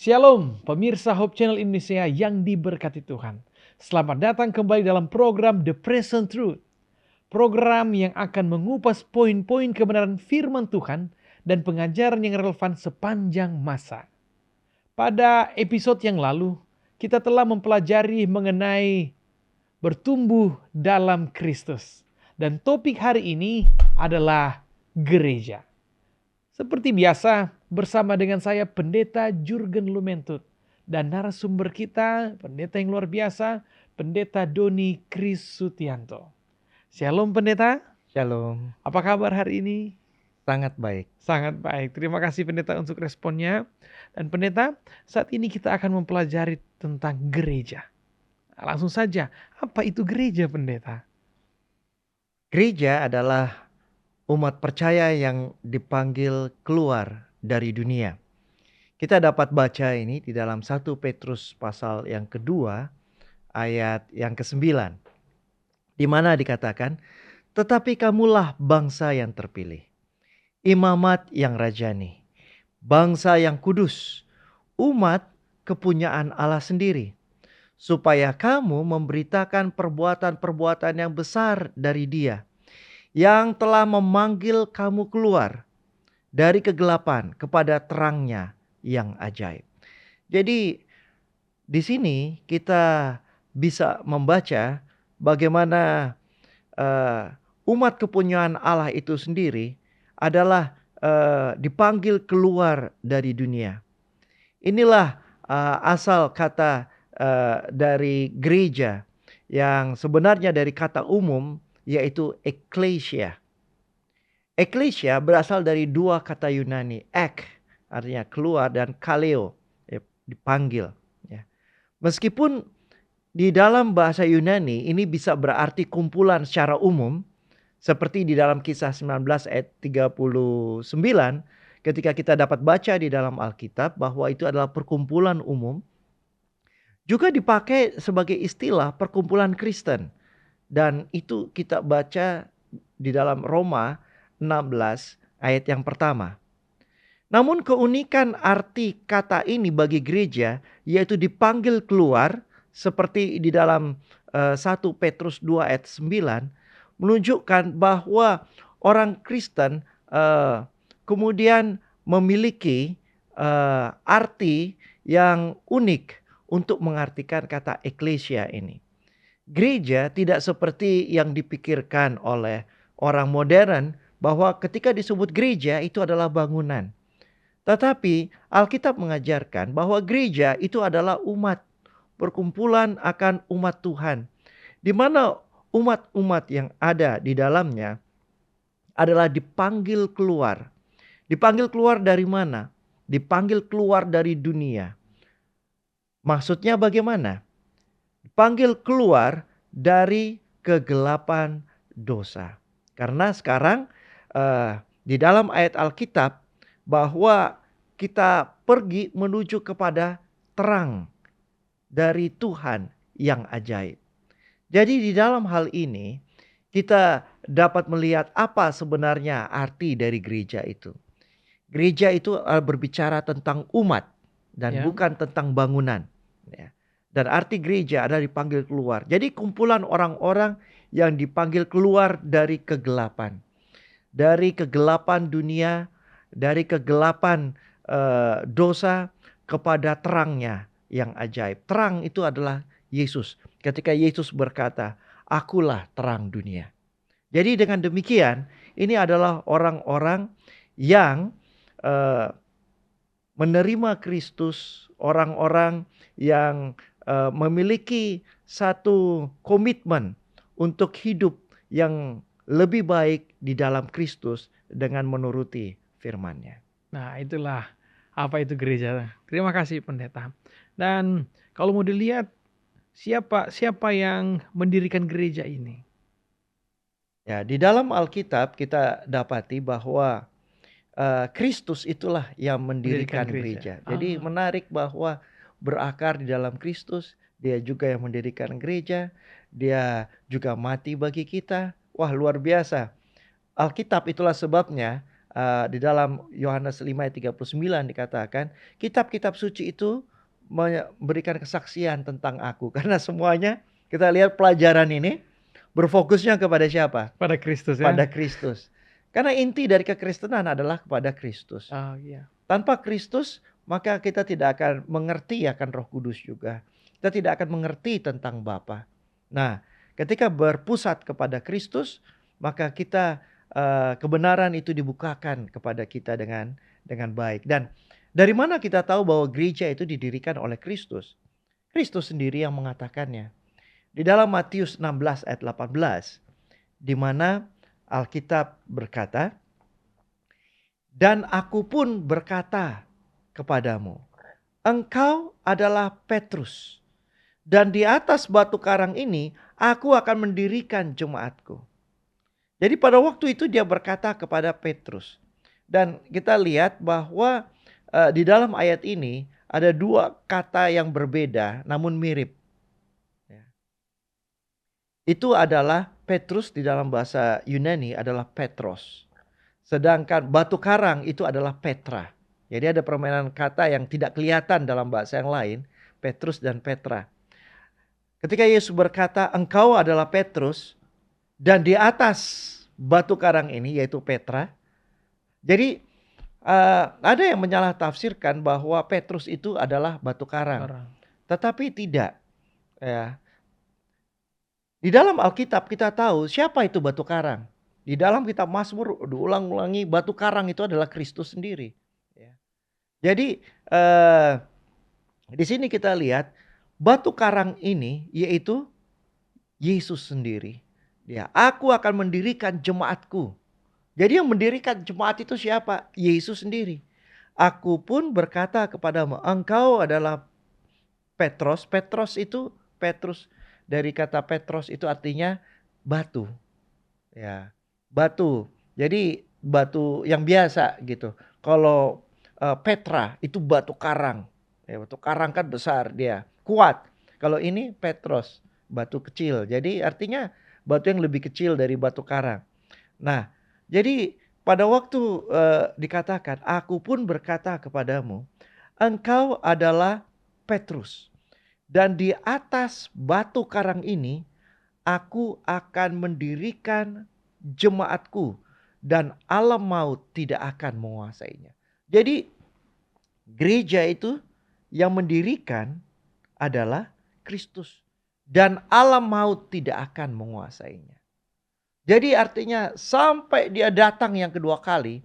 Shalom, pemirsa Hope Channel Indonesia yang diberkati Tuhan. Selamat datang kembali dalam program The Present Truth. Program yang akan mengupas poin-poin kebenaran firman Tuhan dan pengajaran yang relevan sepanjang masa. Pada episode yang lalu, kita telah mempelajari mengenai bertumbuh dalam Kristus. Dan topik hari ini adalah gereja. Seperti biasa, bersama dengan saya Pendeta Jurgen Lumentut dan narasumber kita, pendeta yang luar biasa, Pendeta Doni Krisutianto. Shalom Pendeta. Shalom, Apa kabar hari ini? sangat baik. Sangat baik. Terima kasih Pendeta untuk responnya. Dan Pendeta, saat ini kita akan mempelajari tentang gereja. Langsung saja, apa itu gereja Pendeta? Gereja adalah umat percaya yang dipanggil keluar dari dunia. Kita dapat baca ini di dalam 1 Petrus pasal yang kedua ayat yang ke-9. Di mana dikatakan, tetapi kamulah bangsa yang terpilih, imamat yang rajani, bangsa yang kudus, umat kepunyaan Allah sendiri, supaya kamu memberitakan perbuatan-perbuatan yang besar dari Dia, yang telah memanggil kamu keluar dari kegelapan kepada terangnya yang ajaib. Jadi di sini kita bisa membaca bagaimana umat kepunyaan Allah itu sendiri adalah dipanggil keluar dari dunia. Inilah asal kata dari gereja yang sebenarnya dari kata umum yaitu ekklesia. Ekklesia berasal dari dua kata Yunani, ek artinya keluar dan kaleo dipanggil. Ya. Meskipun di dalam bahasa Yunani ini bisa berarti kumpulan secara umum, seperti di dalam Kisah 19 ayat 39 ketika kita dapat baca di dalam Alkitab bahwa itu adalah perkumpulan umum, juga dipakai sebagai istilah perkumpulan Kristen. Dan itu kita baca di dalam Roma 16 ayat yang pertama. Namun keunikan arti kata ini bagi gereja yaitu dipanggil keluar seperti di dalam 1 Petrus 2 ayat 9 menunjukkan bahwa orang Kristen kemudian memiliki arti yang unik untuk mengartikan kata eklesia ini. Gereja tidak seperti yang dipikirkan oleh orang modern bahwa ketika disebut gereja itu adalah bangunan. Tetapi Alkitab mengajarkan bahwa gereja itu adalah umat, perkumpulan akan umat Tuhan. Di mana umat-umat yang ada di dalamnya adalah dipanggil keluar. Dipanggil keluar dari mana? Dipanggil keluar dari dunia. Maksudnya bagaimana? Dipanggil keluar dari kegelapan dosa. Karena sekarang di dalam ayat Alkitab bahwa kita pergi menuju kepada terang dari Tuhan yang ajaib. Jadi di dalam hal ini kita dapat melihat apa sebenarnya arti dari gereja itu. Gereja itu berbicara tentang umat dan bukan tentang bangunan. Ya. Dan arti gereja adalah dipanggil keluar. Jadi kumpulan orang-orang yang dipanggil keluar dari kegelapan. Dari kegelapan dunia, dari kegelapan dosa kepada terangnya yang ajaib. Terang itu adalah Yesus. Ketika Yesus berkata, akulah terang dunia. Jadi dengan demikian, ini adalah orang-orang yang menerima Kristus, orang-orang yang memiliki satu komitmen untuk hidup yang lebih baik di dalam Kristus dengan menuruti firman-Nya. Nah, itulah apa itu gereja. Terima kasih Pendeta. Dan kalau mau dilihat siapa yang mendirikan gereja ini? Ya, di dalam Alkitab kita dapati bahwa Kristus itulah yang mendirikan gereja. Jadi menarik bahwa berakar di dalam Kristus, dia juga yang mendirikan gereja, dia juga mati bagi kita. Wah, luar biasa. Alkitab itulah sebabnya Di dalam Yohanes 5 ayat 39 dikatakan, kitab-kitab suci itu memberikan kesaksian tentang aku. Karena semuanya kita lihat pelajaran ini berfokusnya kepada siapa? Pada Kristus ya. Pada Kristus. Karena inti dari kekristenan adalah kepada Kristus. Oh iya. Tanpa Kristus, maka kita tidak akan mengerti akan Roh Kudus juga. Kita tidak akan mengerti tentang Bapa. Nah, ketika berpusat kepada Kristus, maka kita kebenaran itu dibukakan kepada kita dengan baik. Dan dari mana kita tahu bahwa gereja itu didirikan oleh Kristus? Kristus sendiri yang mengatakannya. Di dalam Matius 16 ayat 18, di mana Alkitab berkata, "Dan aku pun berkata kepadamu, engkau adalah Petrus, dan di atas batu karang ini aku akan mendirikan jemaatku." Jadi pada waktu itu dia berkata kepada Petrus. Dan kita lihat bahwa di dalam ayat ini ada dua kata yang berbeda namun mirip. Itu adalah Petrus di dalam bahasa Yunani adalah Petros. Sedangkan batu karang itu adalah Petra. Jadi ada permainan kata yang tidak kelihatan dalam bahasa yang lain, Petrus dan Petra. Ketika Yesus berkata, engkau adalah Petrus, dan di atas batu karang ini yaitu Petra. Jadi ada yang menyalah tafsirkan bahwa Petrus itu adalah batu karang. Tetapi tidak. Ya. Di dalam Alkitab kita tahu siapa itu batu karang. Di dalam kitab Mazmur diulang-ulangi batu karang itu adalah Kristus sendiri. Ya. Jadi di sini kita lihat batu karang ini yaitu Yesus sendiri. Ya, aku akan mendirikan jemaatku. Jadi yang mendirikan jemaat itu siapa? Yesus sendiri. Aku pun berkata kepadamu, engkau adalah Petros. Petrus dari kata Petros itu artinya batu. Ya, batu. Jadi batu yang biasa gitu. Kalau Petra itu batu karang. Ya, batu karang kan besar dia, kuat. Kalau ini Petros, batu kecil. Jadi artinya batu yang lebih kecil dari batu karang. Nah, jadi pada waktu dikatakan, aku pun berkata kepadamu, engkau adalah Petrus. Dan di atas batu karang ini, aku akan mendirikan jemaatku. Dan alam maut tidak akan menguasainya. Jadi gereja itu yang mendirikan adalah Kristus. Dan alam maut tidak akan menguasainya. Jadi artinya sampai dia datang yang kedua kali,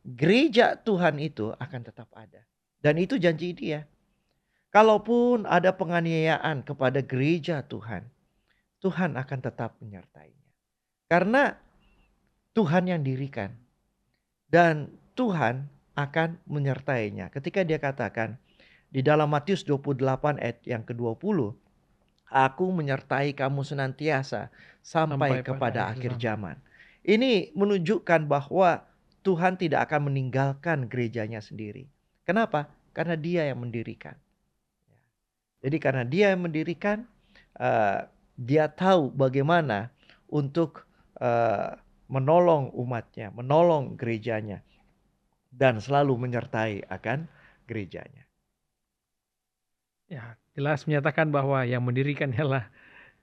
gereja Tuhan itu akan tetap ada. Dan itu janji dia. Kalaupun ada penganiayaan kepada gereja Tuhan, Tuhan akan tetap menyertainya. Karena Tuhan yang dirikan. Dan Tuhan akan menyertainya. Ketika dia katakan di dalam Matius 28 ayat yang ke-20, aku menyertai kamu senantiasa sampai kepada akhir zaman. Ini menunjukkan bahwa Tuhan tidak akan meninggalkan gerejanya sendiri. Kenapa? Karena dia yang mendirikan. Jadi karena dia yang mendirikan, dia tahu bagaimana untuk menolong umatnya, menolong gerejanya. Dan selalu menyertai akan gerejanya. Ya, jelas menyatakan bahwa yang mendirikan ialah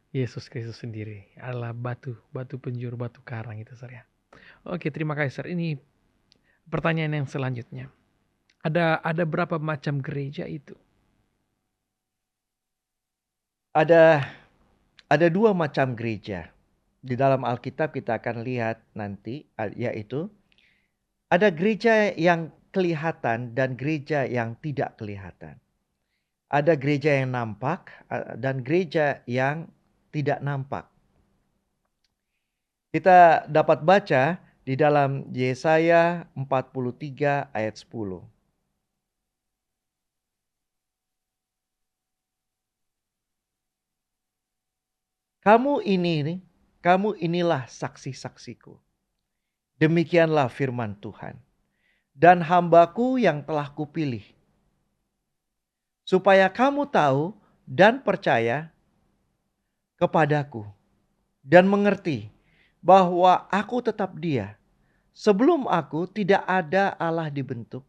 Yesus Kristus sendiri. Adalah batu penjuru, batu karang itu, Sir ya. Oke, terima kasih, Sir. Ini pertanyaan yang selanjutnya. Ada berapa macam gereja itu? Ada dua macam gereja. Di dalam Alkitab kita akan lihat nanti, yaitu ada gereja yang kelihatan dan gereja yang tidak kelihatan. Ada gereja yang nampak dan gereja yang tidak nampak. Kita dapat baca di dalam Yesaya 43 ayat 10. Kamu inilah saksi-saksiku. Demikianlah firman Tuhan. Dan hambaku yang telah kupilih. Supaya kamu tahu dan percaya kepadaku. Dan mengerti bahwa aku tetap dia. Sebelum aku tidak ada Allah dibentuk,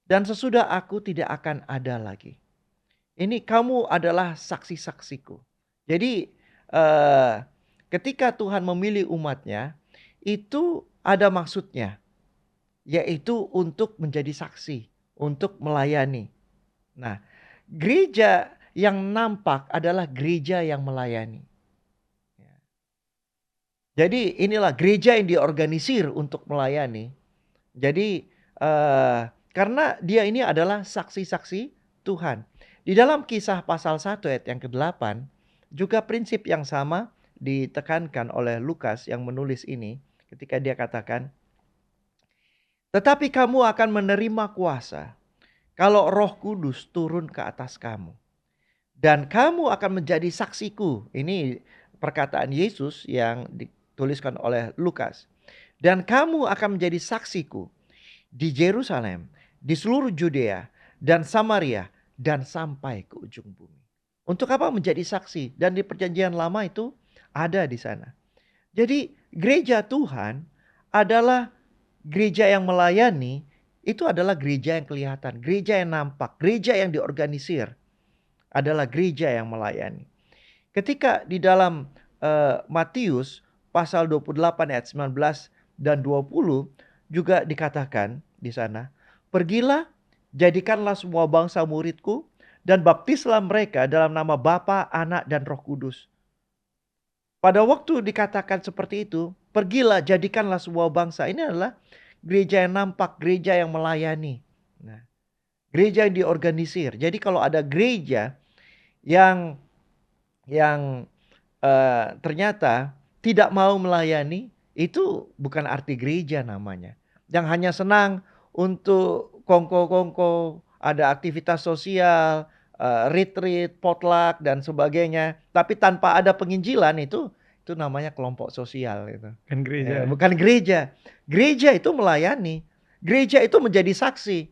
dan sesudah aku tidak akan ada lagi. Ini kamu adalah saksi-saksiku. Jadi eh, ketika Tuhan memilih umatnya, itu ada maksudnya, yaitu untuk menjadi saksi, untuk melayani. Nah, gereja yang nampak adalah gereja yang melayani. Jadi inilah gereja yang diorganisir untuk melayani. Jadi karena dia ini adalah saksi-saksi Tuhan. Di dalam Kisah pasal 1 ayat yang ke-8 juga prinsip yang sama ditekankan oleh Lukas yang menulis ini ketika dia katakan, tetapi kamu akan menerima kuasa kalau Roh Kudus turun ke atas kamu. Dan kamu akan menjadi saksiku. Ini perkataan Yesus yang dituliskan oleh Lukas. Dan kamu akan menjadi saksiku di Yerusalem, di seluruh Judea dan Samaria, dan sampai ke ujung bumi. Untuk apa menjadi saksi? Dan di perjanjian lama itu ada di sana. Jadi gereja Tuhan adalah gereja yang melayani, itu adalah gereja yang kelihatan, gereja yang nampak, gereja yang diorganisir adalah gereja yang melayani. Ketika di dalam Matius pasal 28 ayat 19 dan 20 juga dikatakan di sana, pergilah, jadikanlah semua bangsa muridku dan baptislah mereka dalam nama Bapa, Anak dan Roh Kudus. Pada waktu dikatakan seperti itu, pergilah, jadikanlah semua bangsa. Ini adalah gereja yang nampak, gereja yang melayani. Nah, gereja yang diorganisir. Jadi kalau ada gereja yang ternyata tidak mau melayani, itu bukan arti gereja namanya. Yang hanya senang untuk kongko-kongko, ada aktivitas sosial, retreat, potluck dan sebagainya, tapi tanpa ada penginjilan, itu namanya kelompok sosial itu. Kan gereja. Bukan gereja. Gereja itu melayani. Gereja itu menjadi saksi.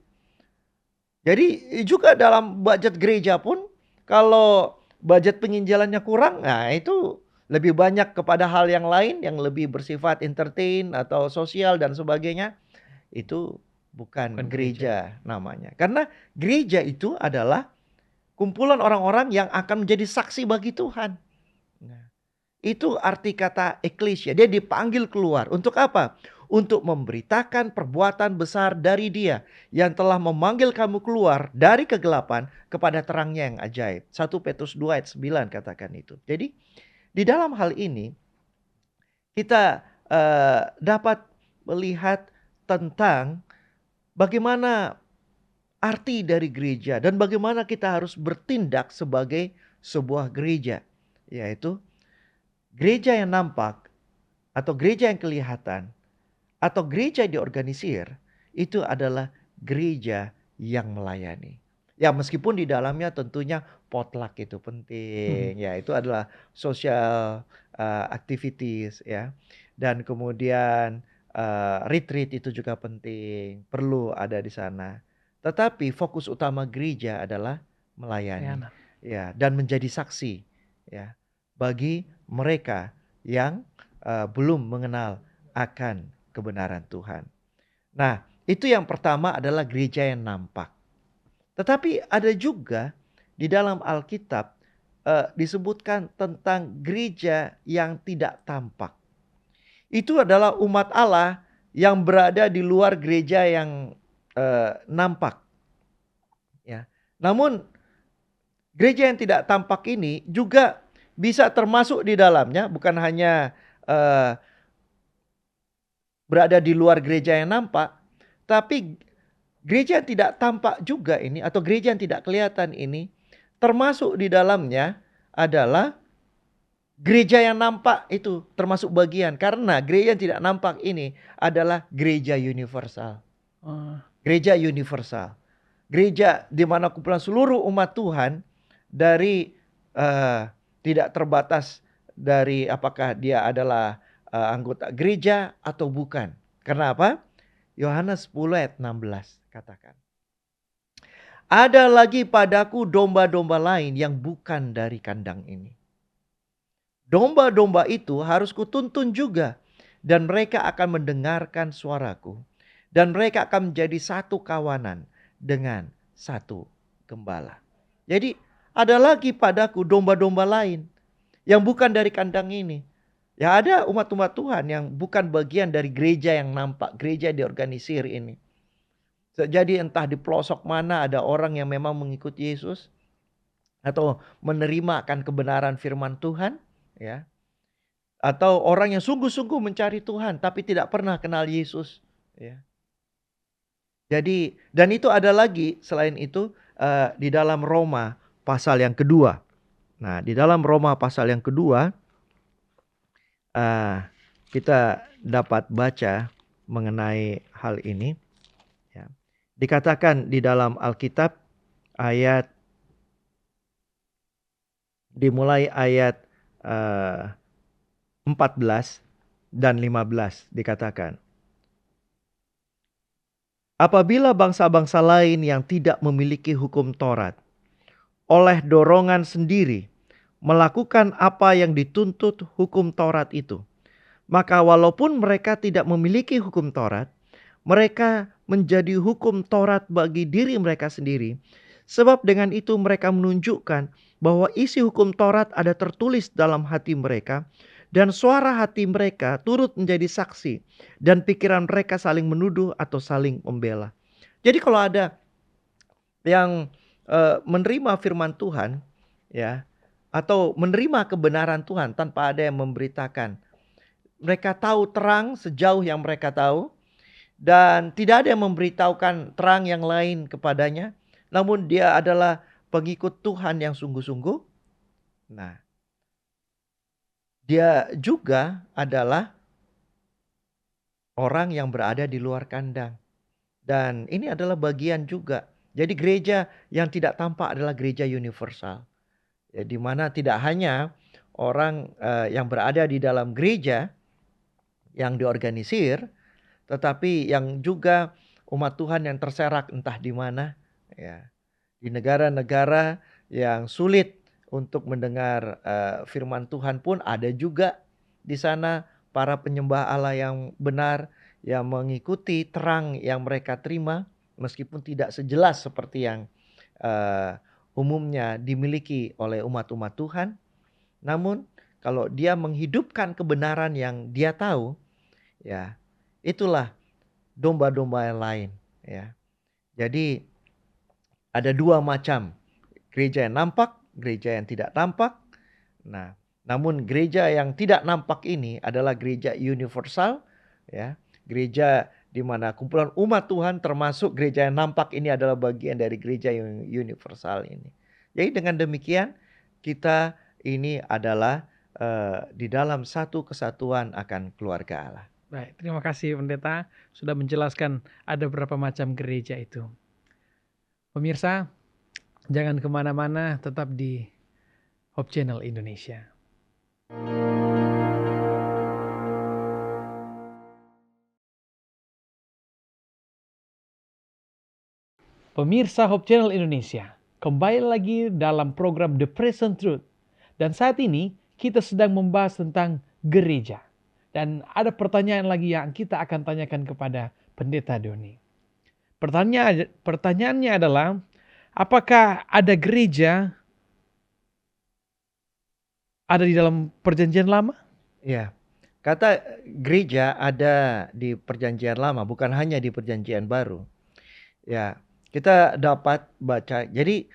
Jadi juga dalam budget gereja pun, kalau budget penginjilannya kurang, nah itu lebih banyak kepada hal yang lain yang lebih bersifat entertain atau sosial dan sebagainya, itu bukan gereja namanya. Karena gereja itu adalah kumpulan orang-orang yang akan menjadi saksi bagi Tuhan. Nah, itu arti kata eklesia. Dia dipanggil keluar. Untuk apa? Untuk memberitakan perbuatan besar dari Dia yang telah memanggil kamu keluar dari kegelapan kepada terangnya yang ajaib. 1 Petrus 2 ayat 9 katakan itu. Jadi di dalam hal ini kita dapat melihat tentang bagaimana arti dari gereja dan bagaimana kita harus bertindak sebagai sebuah gereja, yaitu gereja yang nampak atau gereja yang kelihatan atau gereja yang diorganisir, itu adalah gereja yang melayani. Ya meskipun di dalamnya tentunya potluck itu penting, ya itu adalah social activities ya. Dan kemudian retreat itu juga penting, perlu ada di sana. Tetapi fokus utama gereja adalah melayani, ya, dan menjadi saksi, ya, bagi mereka yang belum mengenal akan kebenaran Tuhan. Nah, itu yang pertama adalah gereja yang nampak. Tetapi ada juga di dalam Alkitab disebutkan tentang gereja yang tidak tampak. Itu adalah umat Allah yang berada di luar gereja yang nampak. Ya. Namun gereja yang tidak tampak ini juga bisa termasuk di dalamnya, bukan hanya berada di luar gereja yang nampak, tapi gereja yang tidak tampak juga ini, atau gereja yang tidak kelihatan ini, termasuk di dalamnya adalah gereja yang nampak itu termasuk bagian. Karena gereja yang tidak nampak ini adalah gereja universal. Gereja universal. Gereja di mana kumpulan seluruh umat Tuhan dari tidak terbatas dari apakah dia adalah anggota gereja atau bukan. Karena apa? Yohanes 10 ayat 16 katakan. Ada lagi padaku domba-domba lain yang bukan dari kandang ini. Domba-domba itu harus kutuntun juga. dan mereka akan mendengarkan suaraku, dan mereka akan menjadi satu kawanan dengan satu gembala. Jadi ada lagi padaku domba-domba lain yang bukan dari kandang ini. Ya, ada umat-umat Tuhan yang bukan bagian dari gereja yang nampak, gereja diorganisir ini. Jadi entah di pelosok mana ada orang yang memang mengikuti Yesus atau menerima akan kebenaran firman Tuhan, ya. Atau orang yang sungguh-sungguh mencari Tuhan tapi tidak pernah kenal Yesus, ya. Jadi dan itu ada lagi selain itu di dalam Roma pasal yang kedua. Nah, di dalam Roma pasal yang kedua kita dapat baca mengenai hal ini, ya. Dikatakan di dalam Alkitab dimulai ayat 14 dan 15 dikatakan, apabila bangsa-bangsa lain yang tidak memiliki hukum Taurat oleh dorongan sendiri melakukan apa yang dituntut hukum Taurat itu, maka walaupun mereka tidak memiliki hukum Taurat, mereka menjadi hukum Taurat bagi diri mereka sendiri. Sebab dengan itu mereka menunjukkan bahwa isi hukum Taurat ada tertulis dalam hati mereka, dan suara hati mereka turut menjadi saksi, dan pikiran mereka saling menuduh atau saling membela. Jadi kalau ada yang menerima firman Tuhan, ya, atau menerima kebenaran Tuhan tanpa ada yang memberitakan, mereka tahu terang sejauh yang mereka tahu, dan tidak ada yang memberitahukan terang yang lain kepadanya, namun dia adalah pengikut Tuhan yang sungguh-sungguh. Nah, dia juga adalah orang yang berada di luar kandang. Dan ini adalah bagian juga. Jadi gereja yang tidak tampak adalah gereja universal. Ya, di mana tidak hanya orang yang berada di dalam gereja yang diorganisir, tetapi yang juga umat Tuhan yang terserak entah di mana, ya. Di negara-negara yang sulit untuk mendengar firman Tuhan pun ada juga di sana para penyembah Allah yang benar, yang mengikuti terang yang mereka terima meskipun tidak sejelas seperti yang umumnya dimiliki oleh umat-umat Tuhan. Namun kalau dia menghidupkan kebenaran yang dia tahu, ya, itulah domba-domba yang lain, ya. Jadi ada dua macam, gereja yang nampak, gereja yang tidak nampak. Nah, namun gereja yang tidak nampak ini adalah gereja universal, ya. Gereja di mana kumpulan umat Tuhan termasuk gereja yang nampak ini adalah bagian dari gereja yang universal ini. Jadi dengan demikian kita ini adalah di dalam satu kesatuan akan keluarga Allah. Baik, terima kasih Pendeta sudah menjelaskan ada berapa macam gereja itu. Pemirsa, jangan kemana-mana, tetap di Hope Channel Indonesia. Pemirsa Hope Channel Indonesia, kembali lagi dalam program The Present Truth. Dan saat ini kita sedang membahas tentang gereja. Dan ada pertanyaan lagi yang kita akan tanyakan kepada Pendeta Doni. Pertanyaannya adalah, apakah ada gereja ada di dalam perjanjian lama? Ya, kata gereja ada di perjanjian lama, bukan hanya di perjanjian baru. Ya, kita dapat baca. Jadi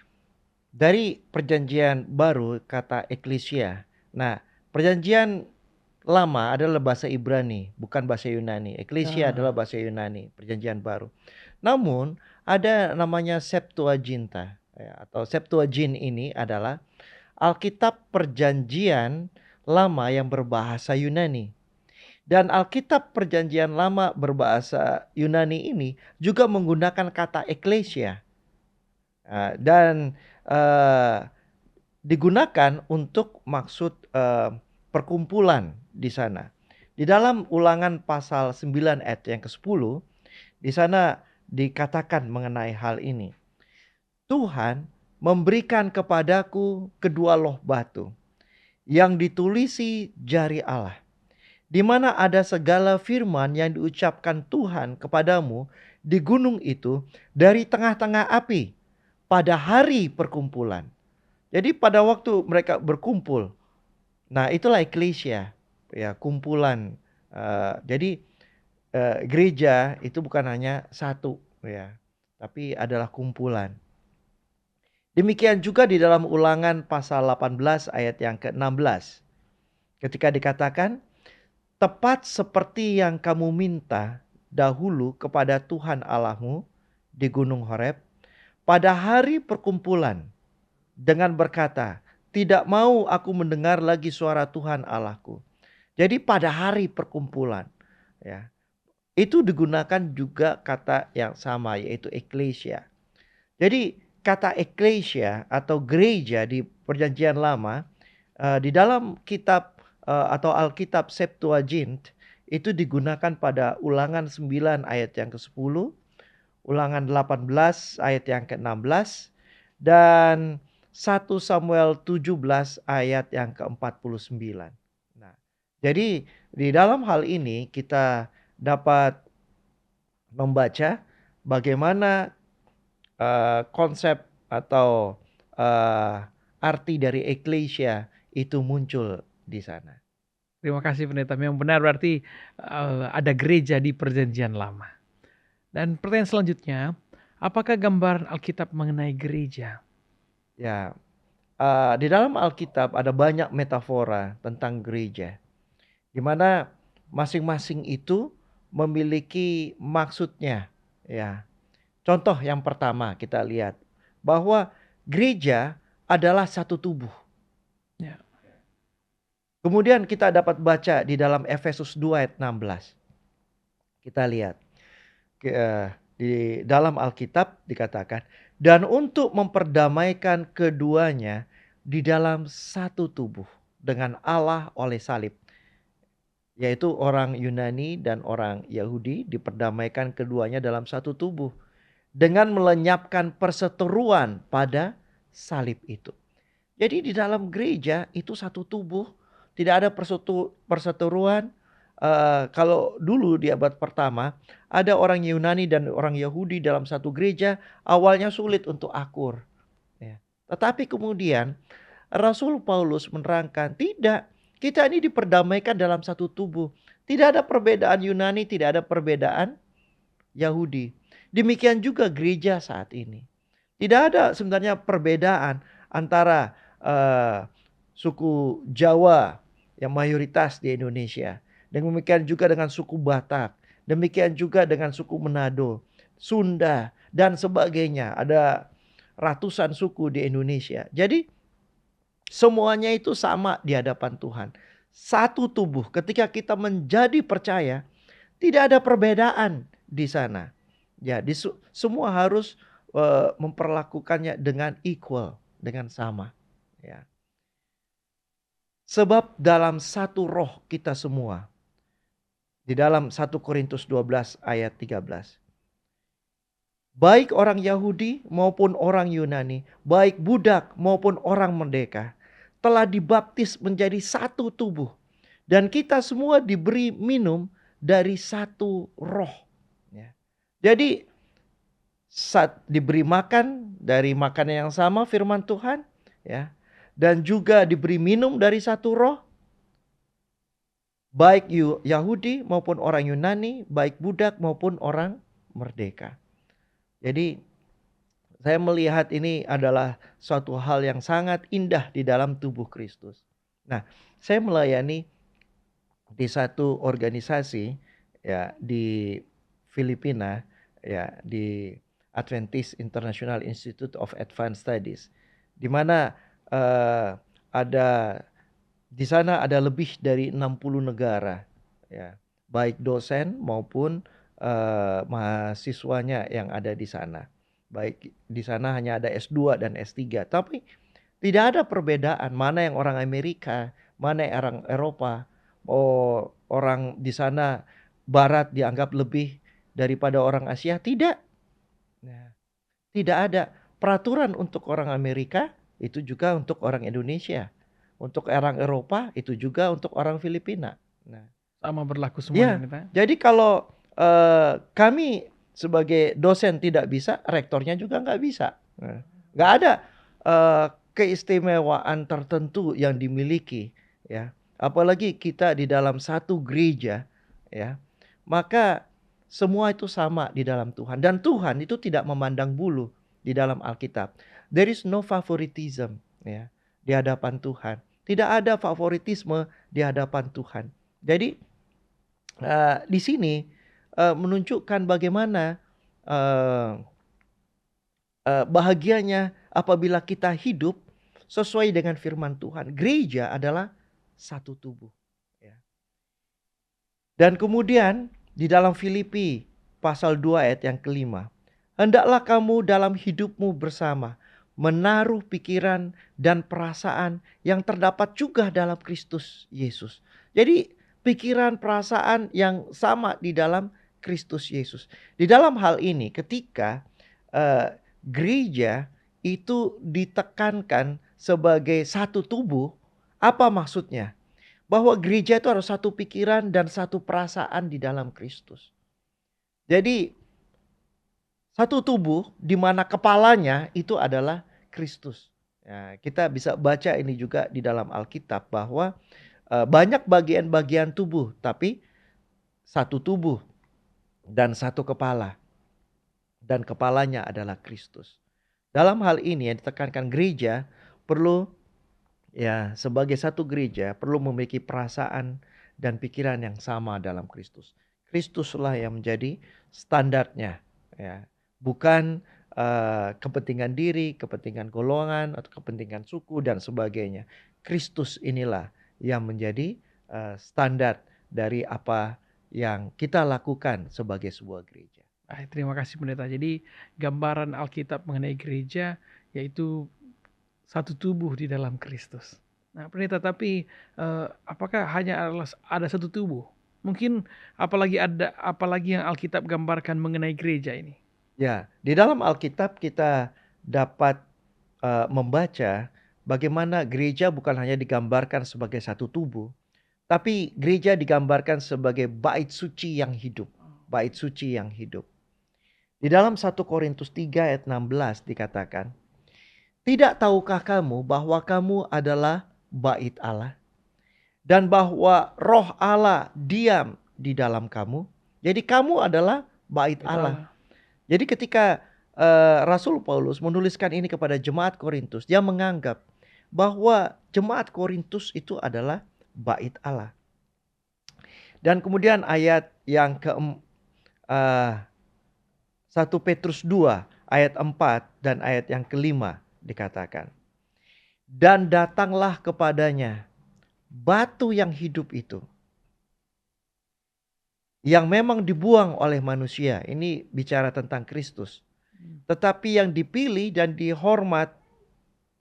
dari perjanjian baru kata eklesia. Nah, perjanjian lama adalah bahasa Ibrani, bukan bahasa Yunani. Eklesia adalah bahasa Yunani, perjanjian baru. Namun ada namanya Septuaginta, ya, atau Septuagint ini adalah Alkitab perjanjian lama yang berbahasa Yunani. Dan Alkitab perjanjian lama berbahasa Yunani ini juga menggunakan kata eklesia. Dan digunakan untuk maksud perkumpulan di sana. Di dalam Ulangan pasal 9 ayat yang ke-10, di sana dikatakan mengenai hal ini. Tuhan memberikan kepadaku kedua loh batu yang ditulisi jari Allah. di mana ada segala firman yang diucapkan Tuhan kepadamu di gunung itu dari tengah-tengah api pada hari perkumpulan. Jadi pada waktu mereka berkumpul, nah itulah eklesia, ya kumpulan. Jadi gereja itu bukan hanya satu, ya, tapi adalah kumpulan. Demikian juga di dalam Ulangan pasal 18 ayat yang ke-16. Ketika dikatakan, tepat seperti yang kamu minta dahulu kepada Tuhan Allahmu di Gunung Horeb pada hari perkumpulan dengan berkata, tidak mau aku mendengar lagi suara Tuhan Allahku. Jadi pada hari perkumpulan, ya, itu digunakan juga kata yang sama, yaitu eklesia. Jadi kata eklesia atau gereja di Perjanjian Lama di dalam kitab atau Alkitab Septuagint itu digunakan pada Ulangan 9 ayat yang ke-10, Ulangan 18 ayat yang ke-16, dan 1 Samuel 17 ayat yang ke-49. Nah, jadi di dalam hal ini kita dapat membaca bagaimana konsep atau arti dari eklesia itu muncul di sana. Terima kasih pendeta. Memang benar berarti ada gereja di Perjanjian Lama. Dan pertanyaan selanjutnya, apakah gambaran Alkitab mengenai gereja? Ya, di dalam Alkitab ada banyak metafora tentang gereja, di mana masing-masing itu memiliki maksudnya. Ya, contoh yang pertama kita lihat bahwa gereja adalah satu tubuh. Ya. Kemudian kita dapat baca di dalam Efesus 2 ayat 16. Kita lihat di dalam Alkitab dikatakan, dan untuk memperdamaikan keduanya di dalam satu tubuh dengan Allah oleh salib, yaitu orang Yunani dan orang Yahudi diperdamaikan keduanya dalam satu tubuh dengan melenyapkan perseteruan pada salib itu. Jadi di dalam gereja itu satu tubuh, tidak ada perseteruan. Kalau dulu di abad pertama ada orang Yunani dan orang Yahudi dalam satu gereja, awalnya sulit untuk akur. Ya. Tetapi kemudian Rasul Paulus menerangkan, tidak, kita ini diperdamaikan dalam satu tubuh. Tidak ada perbedaan Yunani, tidak ada perbedaan Yahudi. Demikian juga gereja saat ini. Tidak ada sebenarnya perbedaan antara suku Jawa yang mayoritas di Indonesia. Demikian juga dengan suku Batak. Demikian juga dengan suku Manado, Sunda, dan sebagainya. Ada ratusan suku di Indonesia. Jadi semuanya itu sama di hadapan Tuhan. Satu tubuh. Ketika kita menjadi percaya, tidak ada perbedaan di sana. Ya, semua harus memperlakukannya dengan equal, dengan sama. Ya. Sebab dalam satu roh kita semua. Di dalam 1 Korintus 12 ayat 13. Baik orang Yahudi maupun orang Yunani, baik budak maupun orang merdeka, telah dibaptis menjadi satu tubuh. Dan kita semua diberi minum dari satu roh. Ya. Jadi saat diberi makan dari makanan yang sama firman Tuhan, ya, dan juga diberi minum dari satu roh, baik Yahudi maupun orang Yunani, baik budak maupun orang merdeka. Jadi saya melihat ini adalah suatu hal yang sangat indah di dalam tubuh Kristus. Nah, saya melayani di satu organisasi, ya, di Filipina, ya, di Adventist International Institute of Advanced Studies, di mana di sana ada lebih dari 60 negara, ya, baik dosen maupun mahasiswanya yang ada di sana. Baik di sana hanya ada S2 dan S3, tapi tidak ada perbedaan mana yang orang Amerika, mana yang orang Eropa. Orang di sana Barat dianggap lebih daripada orang Asia, tidak. Nah, tidak ada peraturan untuk orang Amerika, itu juga untuk orang Indonesia. Untuk orang Eropa, itu juga untuk orang Filipina. Nah, Sama berlaku semuanya Ya, pendeta. jadi kalau kami sebagai dosen tidak bisa, rektornya juga nggak bisa. Nggak ada keistimewaan tertentu yang dimiliki, ya. Apalagi kita di dalam satu gereja, ya. Maka semua itu sama di dalam Tuhan, dan Tuhan itu tidak memandang bulu di dalam Alkitab. There is no favoritism, ya, di hadapan Tuhan. Tidak ada favoritisme di hadapan Tuhan. Jadi di sini menunjukkan bagaimana eee bahagianya apabila kita hidup sesuai dengan firman Tuhan. Gereja adalah satu tubuh, ya. Dan kemudian di dalam Filipi pasal 2 ayat yang kelima, hendaklah kamu dalam hidupmu bersama menaruh pikiran dan perasaan yang terdapat juga dalam Kristus Yesus. Jadi pikiran, perasaan yang sama di dalam Kristus Yesus. Di dalam hal ini ketika gereja itu ditekankan sebagai satu tubuh, apa maksudnya? Bahwa gereja itu harus satu pikiran dan satu perasaan di dalam Kristus. Jadi satu tubuh di mana kepalanya itu adalah Kristus. Ya, kita bisa baca ini juga di dalam Alkitab bahwa banyak bagian-bagian tubuh tapi satu tubuh dan satu kepala. Dan kepalanya adalah Kristus. Dalam hal ini yang ditekankan gereja perlu, ya, sebagai satu gereja perlu memiliki perasaan dan pikiran yang sama dalam Kristus. Kristuslah yang menjadi standarnya, ya. Bukan kepentingan diri, kepentingan golongan atau kepentingan suku dan sebagainya. Kristus inilah yang menjadi standar dari apa yang kita lakukan sebagai sebuah gereja. Terima kasih pendeta. Jadi gambaran Alkitab mengenai gereja yaitu satu tubuh di dalam Kristus. Nah pendeta, tapi apakah hanya ada satu tubuh? Mungkin apalagi yang Alkitab gambarkan mengenai gereja ini? Ya, di dalam Alkitab kita dapat membaca bagaimana gereja bukan hanya digambarkan sebagai satu tubuh, tapi gereja digambarkan sebagai bait suci yang hidup. Bait suci yang hidup. Di dalam 1 Korintus 3 ayat 16 dikatakan, "Tidak tahukah kamu bahwa kamu adalah bait Allah dan bahwa roh Allah diam di dalam kamu?" Jadi kamu adalah bait Allah. Jadi ketika Rasul Paulus menuliskan ini kepada jemaat Korintus, dia menganggap bahwa jemaat Korintus itu adalah bait Allah. Dan kemudian ayat yang 1 Petrus 2 ayat 4 dan ayat yang kelima dikatakan, "Dan datanglah kepadanya batu yang hidup itu, yang memang dibuang oleh manusia." Ini bicara tentang Kristus. "Tetapi yang dipilih dan dihormat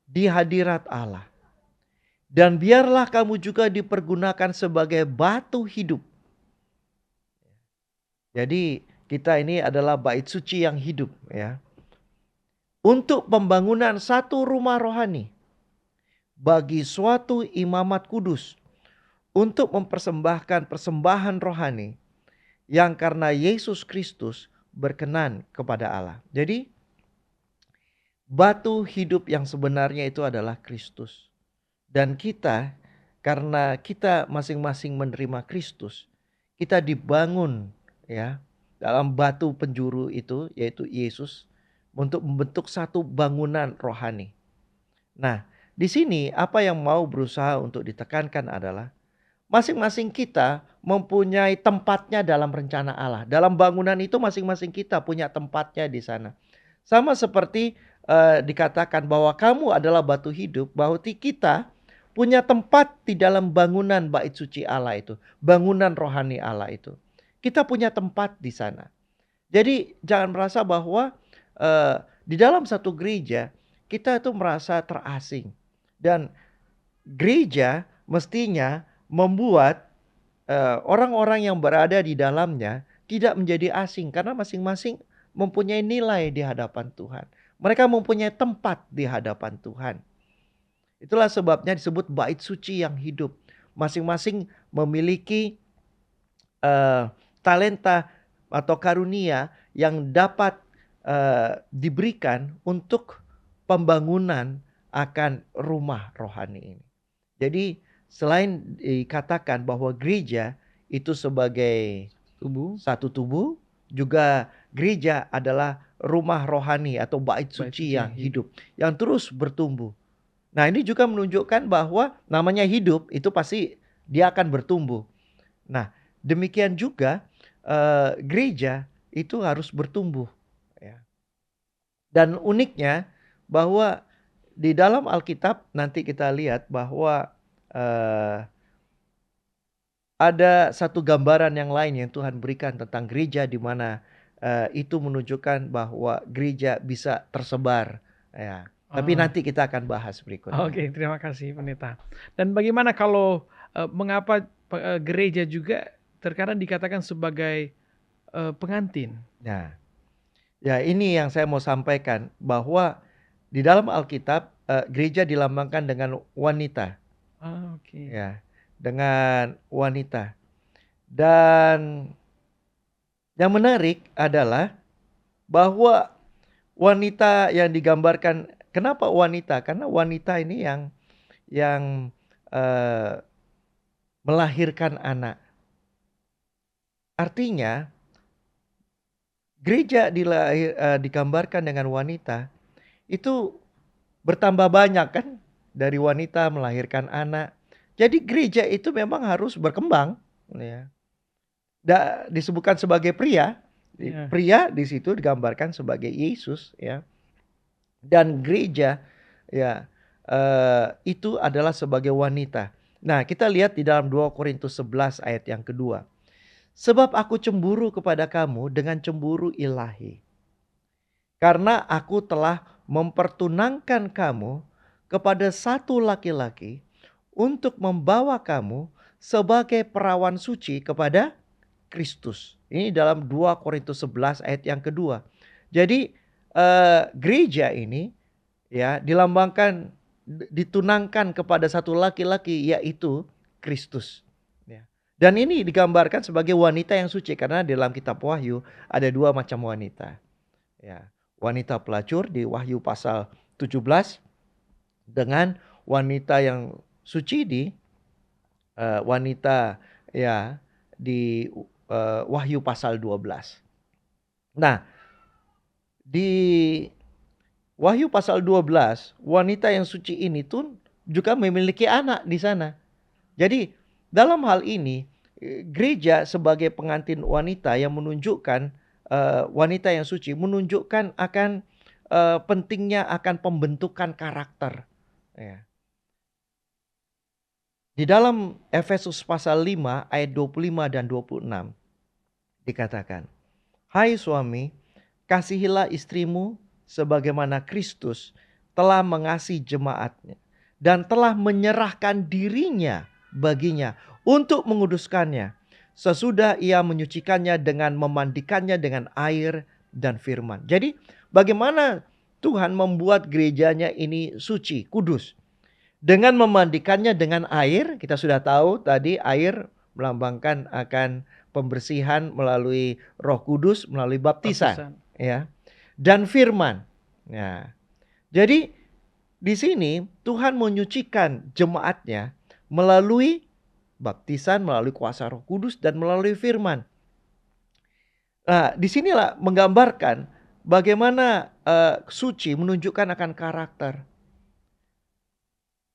di hadirat Allah. Dan biarlah kamu juga dipergunakan sebagai batu hidup." Jadi kita ini adalah bait suci yang hidup, ya. Untuk pembangunan satu rumah rohani bagi suatu imamat kudus, untuk mempersembahkan persembahan rohani yang karena Yesus Kristus berkenan kepada Allah. Jadi batu hidup yang sebenarnya itu adalah Kristus. Dan kita, karena kita masing-masing menerima Kristus, kita dibangun, ya, dalam batu penjuru itu, yaitu Yesus, untuk membentuk satu bangunan rohani. Nah, di sini apa yang mau berusaha untuk ditekankan adalah masing-masing kita mempunyai tempatnya dalam rencana Allah. Dalam bangunan itu masing-masing kita punya tempatnya di sana. Sama seperti dikatakan bahwa kamu adalah batu hidup, bahwa kita punya tempat di dalam bangunan bait suci Allah itu, bangunan rohani Allah itu. Kita punya tempat di sana. Jadi jangan merasa bahwa di dalam satu gereja kita itu merasa terasing. Dan gereja mestinya membuat orang-orang yang berada di dalamnya tidak menjadi asing, karena masing-masing mempunyai nilai di hadapan Tuhan. Mereka mempunyai tempat di hadapan Tuhan. Itulah sebabnya disebut bait suci yang hidup. Masing-masing memiliki eh, talenta atau karunia yang dapat diberikan untuk pembangunan akan rumah rohani ini. Jadi selain dikatakan bahwa gereja itu sebagai Tubuh, satu tubuh, juga gereja adalah rumah rohani atau bait bait suci suci yang yang hidup. hidup, yang terus bertumbuh. Nah, ini juga menunjukkan bahwa namanya hidup itu pasti dia akan bertumbuh. Nah, demikian juga gereja itu harus bertumbuh, ya. Dan uniknya bahwa di dalam Alkitab nanti kita lihat bahwa eh, ada satu gambaran yang lain yang Tuhan berikan tentang gereja di mana itu menunjukkan bahwa gereja bisa tersebar, ya. Tapi Oh, nanti kita akan bahas berikutnya. oke, terima kasih Pendeta. Dan bagaimana kalau mengapa gereja juga terkadang dikatakan sebagai pengantin? Nah, ya ini yang saya mau sampaikan bahwa di dalam Alkitab gereja dilambangkan dengan wanita, Ah, oke. ya, dengan wanita. Dan yang menarik adalah bahwa wanita yang digambarkan, kenapa wanita? Karena wanita ini yang eh, melahirkan anak. Artinya gereja digambarkan dengan wanita itu bertambah banyak kan, dari wanita melahirkan anak. Jadi gereja itu memang harus berkembang, ya. Disebutkan sebagai pria, Ya. pria di situ digambarkan sebagai Yesus, ya. Dan gereja, ya, itu adalah sebagai wanita. Nah, kita lihat di dalam 2 Korintus 11 ayat yang kedua. Sebab aku cemburu kepada kamu dengan cemburu ilahi. Karena aku telah mempertunangkan kamu kepada satu laki-laki untuk membawa kamu sebagai perawan suci kepada Kristus. Ini dalam 2 Korintus 11 ayat yang kedua. Jadi gereja ini, ya, dilambangkan, ditunangkan kepada satu laki-laki, yaitu Kristus, ya. Dan ini digambarkan sebagai wanita yang suci karena dalam kitab Wahyu ada dua macam wanita, ya. Wanita pelacur di Wahyu pasal 17 dengan wanita yang suci di wanita, ya, di Wahyu pasal 12. Nah, di Wahyu pasal 12, wanita yang suci ini tuh juga memiliki anak di sana. Jadi dalam hal ini gereja sebagai pengantin wanita yang menunjukkan wanita yang suci menunjukkan akan pentingnya akan pembentukan karakter, ya. Di dalam Efesus pasal 5 ayat 25 dan 26 dikatakan, "Hai suami, kasihilah istrimu sebagaimana Kristus telah mengasihi jemaatnya dan telah menyerahkan dirinya baginya untuk menguduskannya, sesudah ia menyucikannya dengan memandikannya dengan air dan firman." Jadi bagaimana Tuhan membuat gerejanya ini suci, kudus? Dengan memandikannya dengan air. Kita sudah tahu tadi air melambangkan akan pembersihan melalui Roh Kudus, melalui baptisan, Baptisan. ya. Dan firman. Ya. Jadi di sini Tuhan menyucikan jemaatnya melalui baptisan, melalui kuasa Roh Kudus dan melalui firman. Nah, disinilah menggambarkan bagaimana suci menunjukkan akan karakter.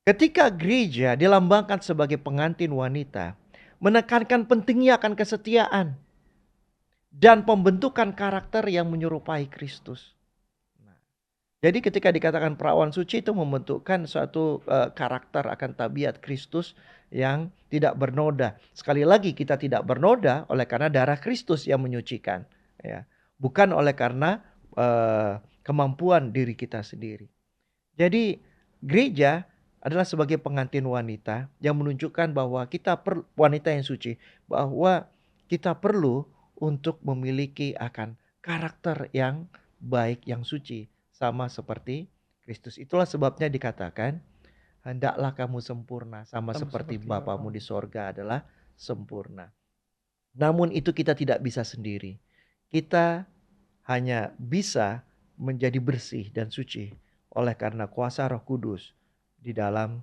Ketika gereja dilambangkan sebagai pengantin wanita, menekankan pentingnya akan kesetiaan dan pembentukan karakter yang menyerupai Kristus. Jadi ketika dikatakan perawan suci itu membentukkan suatu karakter akan tabiat Kristus yang tidak bernoda. Sekali lagi kita tidak bernoda oleh karena darah Kristus yang menyucikan, ya. Bukan oleh karena kemampuan diri kita sendiri. Jadi gereja adalah sebagai pengantin wanita yang menunjukkan bahwa kita wanita yang suci, bahwa kita perlu untuk memiliki akan karakter yang baik, yang suci, sama seperti Kristus. Itulah sebabnya dikatakan, hendaklah kamu sempurna sama Sama seperti seperti Bapamu Bapamu. di sorga adalah sempurna. Namun itu kita tidak bisa sendiri. Kita hanya bisa menjadi bersih dan suci oleh karena kuasa Roh Kudus di dalam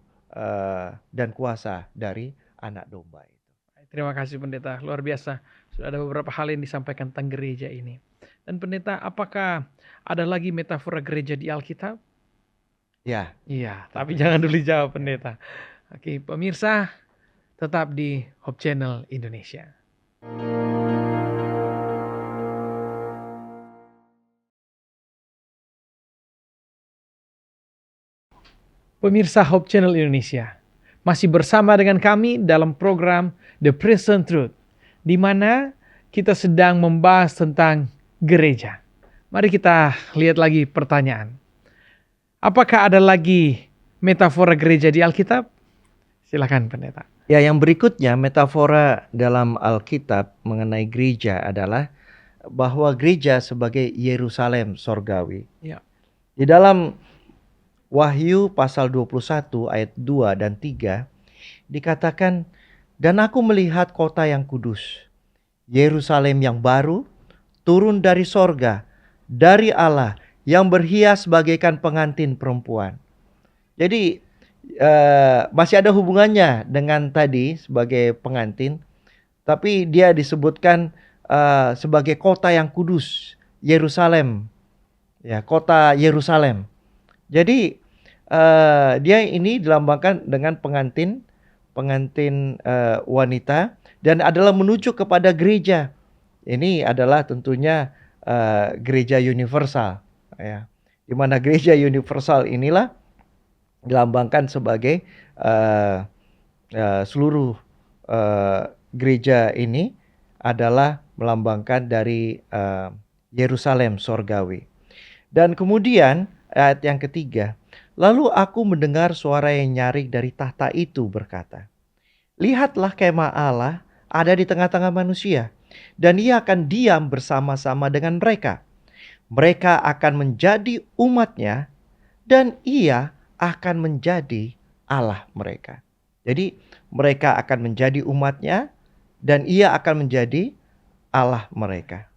dan kuasa dari anak domba itu. Terima kasih pendeta, luar biasa. Sudah ada beberapa hal yang disampaikan tentang gereja ini. Dan pendeta, apakah ada lagi metafora gereja di Alkitab? Ya, Iya, tapi jangan dulu jawab pendeta. Oke, pemirsa, tetap di Hope Channel Indonesia. Pemirsa Hope Channel Indonesia, masih bersama dengan kami dalam program The Present Truth, di mana kita sedang membahas tentang gereja. Mari kita lihat lagi pertanyaan. Apakah ada lagi metafora gereja di Alkitab? Silakan pendeta. Ya, yang berikutnya metafora dalam Alkitab mengenai gereja adalah bahwa gereja sebagai Yerusalem sorgawi. Ya. Di dalam Wahyu pasal 21 ayat 2 dan 3 dikatakan, "Dan aku melihat kota yang kudus, Yerusalem yang baru, turun dari sorga, dari Allah, yang berhias bagaikan pengantin perempuan." Jadi masih ada hubungannya dengan tadi sebagai pengantin, tapi dia disebutkan sebagai kota yang kudus, Yerusalem, ya, kota Yerusalem. Jadi dia ini dilambangkan dengan pengantin wanita dan adalah menuju kepada gereja. Ini adalah tentunya gereja universal, ya. Di mana gereja universal inilah dilambangkan sebagai seluruh gereja ini adalah melambangkan dari Yerusalem sorgawi. Dan kemudian ayat yang ketiga, "Lalu aku mendengar suara yang nyaring dari tahta itu berkata, 'Lihatlah kemah Allah ada di tengah-tengah manusia, dan ia akan diam bersama-sama dengan mereka. Mereka akan menjadi umatnya, dan ia akan menjadi Allah mereka.'" Jadi mereka akan menjadi umatnya, dan ia akan menjadi Allah mereka.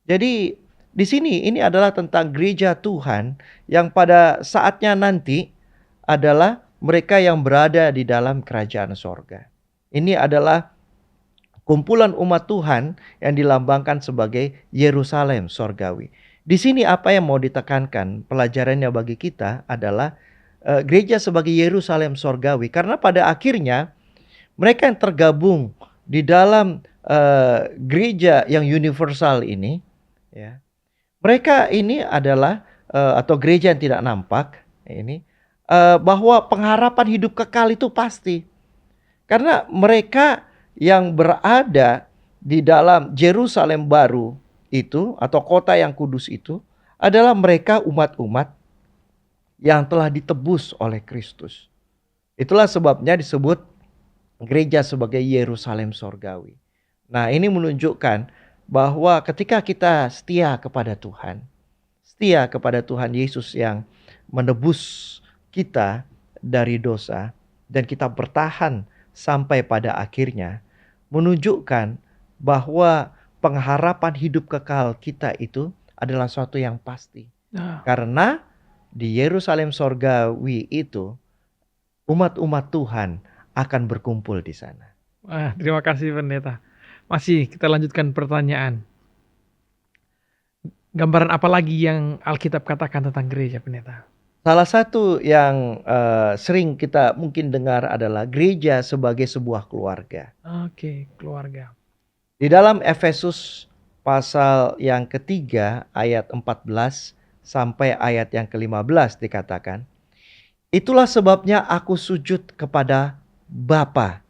Jadi di sini ini adalah tentang gereja Tuhan yang pada saatnya nanti adalah mereka yang berada di dalam kerajaan sorga. Ini adalah kumpulan umat Tuhan yang dilambangkan sebagai Yerusalem sorgawi. Di sini apa yang mau ditekankan, pelajarannya bagi kita adalah gereja sebagai Yerusalem sorgawi. Karena pada akhirnya mereka yang tergabung di dalam gereja yang universal ini, ya, mereka ini adalah atau gereja yang tidak nampak ini, bahwa pengharapan hidup kekal itu pasti. Karena mereka yang berada di dalam Yerusalem baru itu atau kota yang kudus itu adalah mereka umat-umat yang telah ditebus oleh Kristus. Itulah sebabnya disebut gereja sebagai Yerusalem sorgawi. Nah, ini menunjukkan bahwa ketika kita setia kepada Tuhan Yesus yang menebus kita dari dosa, dan kita bertahan sampai pada akhirnya, menunjukkan bahwa pengharapan hidup kekal kita itu adalah suatu yang pasti. Karena di Yerusalem sorgawi itu umat-umat Tuhan akan berkumpul di sana. Terima kasih pendeta. Masih kita lanjutkan pertanyaan. Gambaran apa lagi yang Alkitab katakan tentang gereja, pendeta? Salah satu yang sering kita mungkin dengar adalah gereja sebagai sebuah keluarga. Oke, keluarga. Di dalam Efesus pasal yang ketiga ayat 14 sampai ayat yang ke-15 dikatakan, "Itulah sebabnya aku sujud kepada Bapa,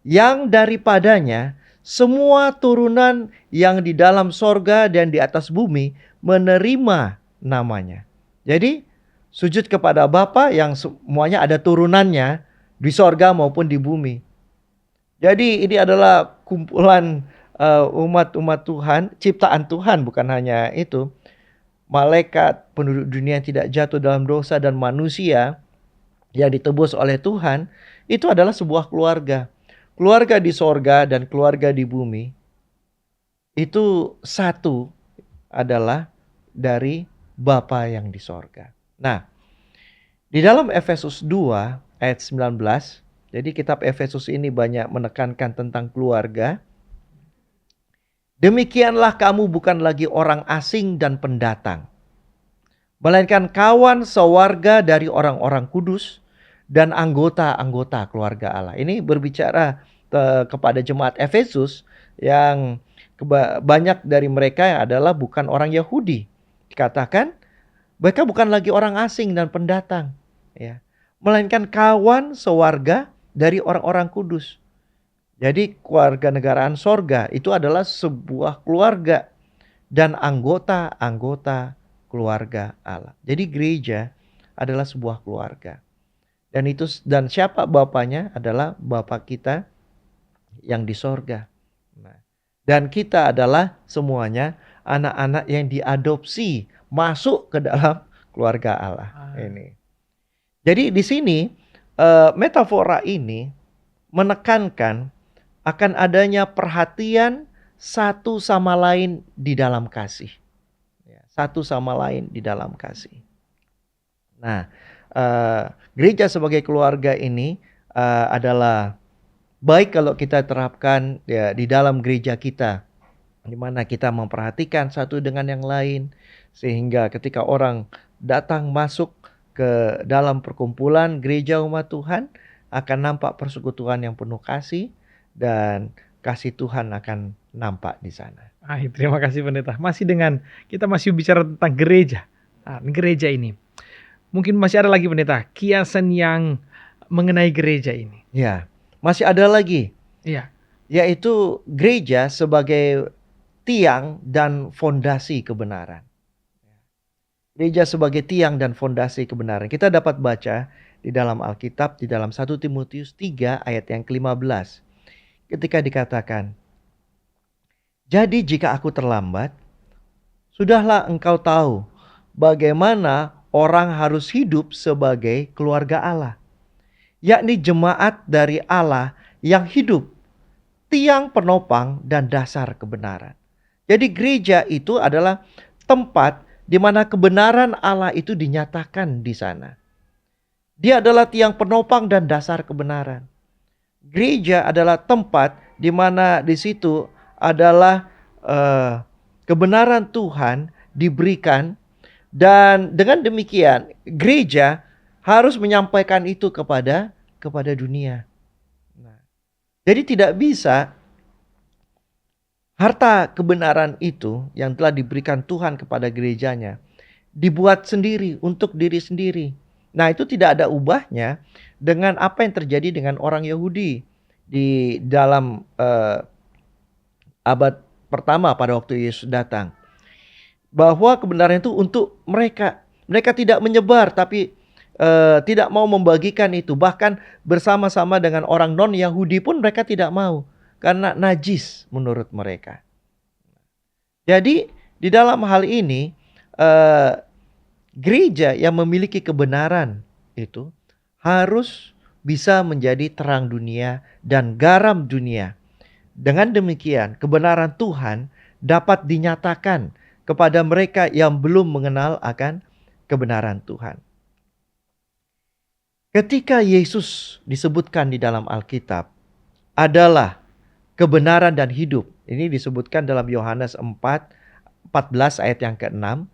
yang daripadanya semua turunan yang di dalam sorga dan di atas bumi menerima namanya." Jadi sujud kepada Bapa yang semuanya ada turunannya di sorga maupun di bumi. Jadi ini adalah kumpulan umat-umat Tuhan, ciptaan Tuhan, bukan hanya itu. Malaikat, penduduk dunia yang tidak jatuh dalam dosa, dan manusia yang ditebus oleh Tuhan, itu adalah sebuah keluarga. Keluarga di sorga dan keluarga di bumi. itu satu adalah dari Bapa yang di sorga. Nah, di dalam Efesus 2 ayat 19, jadi kitab Efesus ini banyak menekankan tentang keluarga. Demikianlah kamu bukan lagi orang asing dan pendatang, melainkan kawan sewarga dari orang-orang kudus dan anggota-anggota keluarga Allah. Ini berbicara kepada jemaat Efesus yang banyak dari mereka adalah bukan orang Yahudi. Dikatakan mereka bukan lagi orang asing dan pendatang, ya, melainkan kawan sewarga dari orang-orang kudus. Jadi keluarga negaraan sorga itu adalah sebuah keluarga dan anggota-anggota keluarga Allah. Jadi gereja adalah sebuah keluarga. Dan siapa bapaknya adalah Bapa kita yang di sorga. Nah, dan kita adalah semuanya anak-anak yang diadopsi masuk ke dalam keluarga Allah ini. Jadi di sini metafora ini menekankan akan adanya perhatian satu sama lain di dalam kasih. Satu sama lain di dalam kasih. Nah, gereja sebagai keluarga ini adalah baik kalau kita terapkan ya di dalam gereja kita, di mana kita memperhatikan satu dengan yang lain, sehingga ketika orang datang masuk ke dalam perkumpulan gereja umat Tuhan akan nampak persekutuan yang penuh kasih dan kasih Tuhan akan nampak di sana. Terima kasih pendeta. Kita masih bicara tentang gereja. Gereja ini. Mungkin masih ada lagi pendeta, kiasan yang mengenai gereja ini. Ya, masih ada lagi. Iya. Yaitu gereja sebagai tiang dan fondasi kebenaran. Gereja sebagai tiang dan fondasi kebenaran. Kita dapat baca di dalam Alkitab, di dalam 1 Timotius 3 ayat yang ke-15. Ketika dikatakan, jadi jika aku terlambat, sudahlah engkau tahu bagaimana orang harus hidup sebagai keluarga Allah, yakni jemaat dari Allah yang hidup, tiang penopang dan dasar kebenaran. Jadi gereja itu adalah tempat di mana kebenaran Allah itu dinyatakan di sana. Dia adalah tiang penopang dan dasar kebenaran. Gereja adalah tempat di mana di situ adalah kebenaran Tuhan diberikan, dan dengan demikian gereja harus menyampaikan itu kepada dunia. Nah, jadi tidak bisa harta kebenaran itu yang telah diberikan Tuhan kepada gerejanya dibuat sendiri untuk diri sendiri. Nah, itu tidak ada ubahnya dengan apa yang terjadi dengan orang Yahudi di dalam abad pertama pada waktu Yesus datang. Bahwa kebenaran itu untuk mereka. Mereka tidak menyebar tapi tidak mau membagikan itu. Bahkan bersama-sama dengan orang non-Yahudi pun mereka tidak mau. Karena najis menurut mereka. Jadi di dalam hal ini gereja yang memiliki kebenaran itu harus bisa menjadi terang dunia dan garam dunia. Dengan demikian kebenaran Tuhan dapat dinyatakan kepada mereka yang belum mengenal akan kebenaran Tuhan. Ketika Yesus disebutkan di dalam Alkitab adalah kebenaran dan hidup. Ini disebutkan dalam Yohanes 4:14 ayat yang ke-6.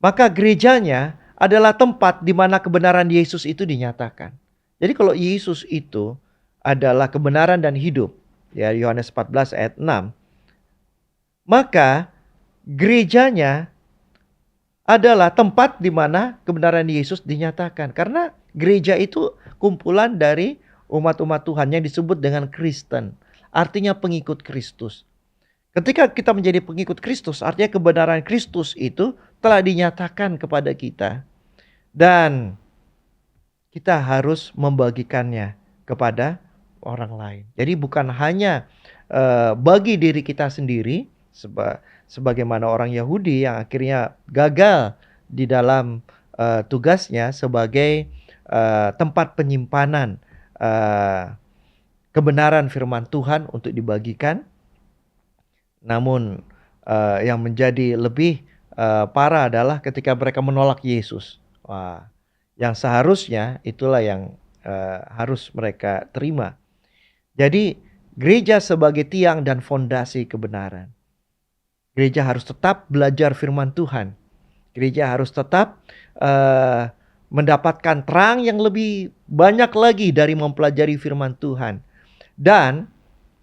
Maka gerejanya adalah tempat di mana kebenaran Yesus itu dinyatakan. Jadi kalau Yesus itu adalah kebenaran dan hidup, ya Yohanes 14 ayat 6, maka gerejanya adalah tempat di mana kebenaran Yesus dinyatakan. Karena gereja itu kumpulan dari umat-umat Tuhan yang disebut dengan Kristen. Artinya pengikut Kristus. Ketika kita menjadi pengikut Kristus, artinya kebenaran Kristus itu telah dinyatakan kepada kita. Dan kita harus membagikannya kepada orang lain. Jadi bukan hanya bagi diri kita sendiri, sebagaimana orang Yahudi yang akhirnya gagal di dalam tugasnya sebagai tempat penyimpanan kebenaran firman Tuhan untuk dibagikan. Namun yang menjadi lebih parah adalah ketika mereka menolak Yesus. Wah, yang seharusnya itulah yang harus mereka terima. Jadi gereja sebagai tiang dan fondasi kebenaran. Gereja harus tetap belajar firman Tuhan. Gereja harus tetap eh, mendapatkan terang yang lebih banyak lagi dari mempelajari firman Tuhan. Dan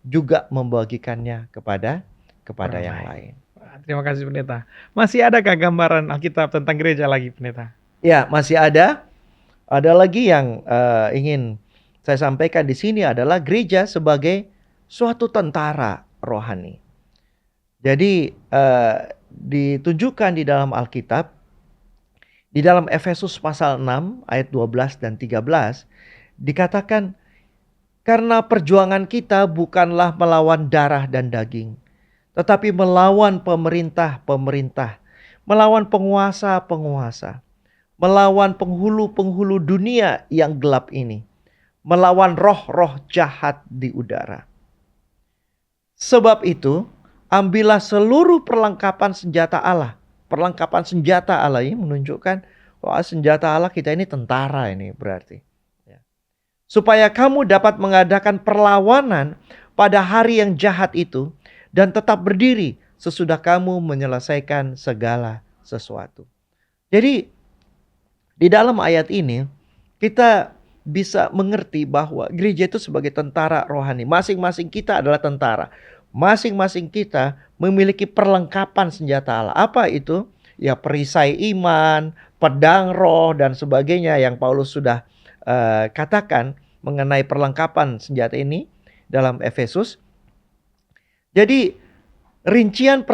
juga membagikannya kepada Orang yang lain. lain. Terima kasih pendeta. Masih adakah gambaran Alkitab tentang gereja lagi pendeta? Ya, masih ada. Ada lagi yang ingin saya sampaikan di sini adalah gereja sebagai suatu tentara rohani. Jadi ditunjukkan di dalam Alkitab, di dalam Efesus pasal 6 ayat 12 dan 13 dikatakan, karena perjuangan kita bukanlah melawan darah dan daging, tetapi melawan pemerintah-pemerintah, melawan penguasa-penguasa, melawan penghulu-penghulu dunia yang gelap ini, melawan roh-roh jahat di udara. Sebab itu, ambillah seluruh perlengkapan senjata Allah. Perlengkapan senjata Allah ini menunjukkan bahwa senjata Allah kita ini tentara ini berarti. Supaya kamu dapat mengadakan perlawanan pada hari yang jahat itu dan tetap berdiri sesudah kamu menyelesaikan segala sesuatu. Jadi di dalam ayat ini kita bisa mengerti bahwa gereja itu sebagai tentara rohani. Masing-masing kita adalah tentara. Masing-masing kita memiliki perlengkapan senjata Allah. Apa itu? Ya perisai iman, pedang roh dan sebagainya yang Paulus sudah katakan mengenai perlengkapan senjata ini dalam Efesus. Jadi rincian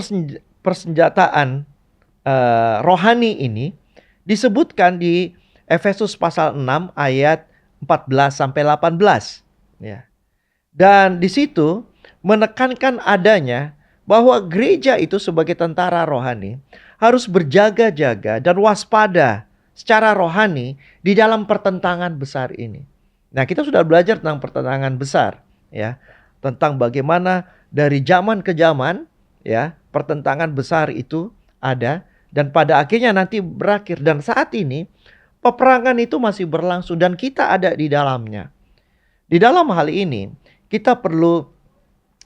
persenjataan rohani ini disebutkan di Efesus pasal 6 ayat 14 sampai 18 ya. Dan di situ menekankan adanya bahwa gereja itu sebagai tentara rohani harus berjaga-jaga dan waspada secara rohani di dalam pertentangan besar ini. Nah, kita sudah belajar tentang pertentangan besar ya, tentang bagaimana dari zaman ke zaman ya, pertentangan besar itu ada dan pada akhirnya nanti berakhir, dan saat ini peperangan itu masih berlangsung dan kita ada di dalamnya. Di dalam hal ini kita perlu